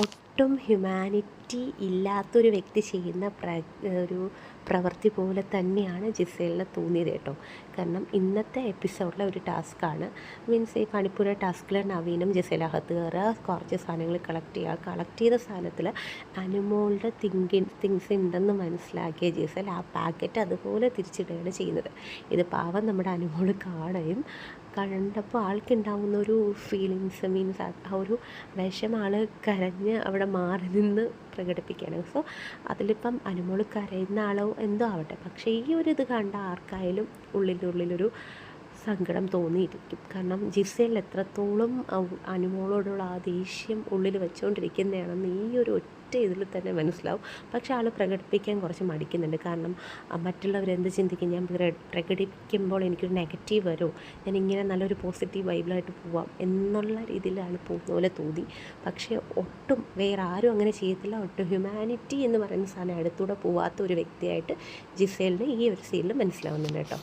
ഒട്ടും ഹ്യൂമാനിറ്റി ഇല്ലാത്തൊരു വ്യക്തി ചെയ്യുന്ന ഒരു പ്രവൃത്തി പോലെ തന്നെയാണ് ജിസേലിന് തോന്നിയത് കേട്ടോ. കാരണം ഇന്നത്തെ എപ്പിസോഡിലെ ഒരു ടാസ്ക്കാണ്, മീൻസ് ഈ പണിപ്പുര ടാസ്കിൽ നവീനും ജിസേൽ അകത്ത് കയറുക, കുറച്ച് സാധനങ്ങൾ കളക്ട് ചെയ്ത സാധനത്തിൽ അനുമോളുടെ തിങ്സ് ഉണ്ടെന്ന് മനസ്സിലാക്കിയ ജിസേൽ ആ പാക്കറ്റ് അതുപോലെ തിരിച്ചിടുകയാണ് ചെയ്യുന്നത്. ഇത് പാവം നമ്മുടെ അനുമോൾ കാണുകയും കണ്ടപ്പോൾ ആൾക്കുണ്ടാവുന്ന ഒരു ഫീലിങ്സ്, മീൻസ് ആ ഒരു വിഷമം ആൾ കരഞ്ഞ് അവിടെ മാറി നിന്ന് പ്രകടിപ്പിക്കുകയാണ്. സോ അതിലിപ്പം അനുമോൾ കരയുന്ന ആളോ എന്തോ ആവട്ടെ, പക്ഷേ ഈ ഒരു ഇത് കണ്ട ആർക്കായാലും ഉള്ളിലൊരു സങ്കടം തോന്നിയിരിക്കും. കാരണം ജിസേൽ എത്രത്തോളം അനുമോളോടുള്ള ആ ദേഷ്യം ഉള്ളിൽ വെച്ചുകൊണ്ടിരിക്കുന്നതാണെന്ന് ഈ ഒരു ഒറ്റ ഇതിൽ തന്നെ മനസ്സിലാവും. പക്ഷേ ആൾ പ്രകടിപ്പിക്കാൻ കുറച്ച് മടിക്കുന്നുണ്ട്. കാരണം മറ്റുള്ളവരെന്ത് ചിന്തിക്കും, ഞാൻ പ്രകടിപ്പിക്കുമ്പോൾ എനിക്കൊരു നെഗറ്റീവ് വരുമോ, ഞാൻ ഇങ്ങനെ നല്ലൊരു പോസിറ്റീവ് വൈബിലായിട്ട് പോവാം എന്നുള്ള രീതിയിലാണ് പോകുന്ന പോലെ തോന്നി. പക്ഷേ ഒട്ടും വേറെ ആരും അങ്ങനെ ചെയ്യത്തില്ല. ഒട്ടും ഹ്യൂമാനിറ്റി എന്ന് പറയുന്ന സാധനം അടുത്തൂടെ പോവാത്ത ഒരു വ്യക്തിയായിട്ട് ജിസേലിന് ഈ ഒരു സീനിൽ മനസ്സിലാവുന്നുണ്ട് കേട്ടോ.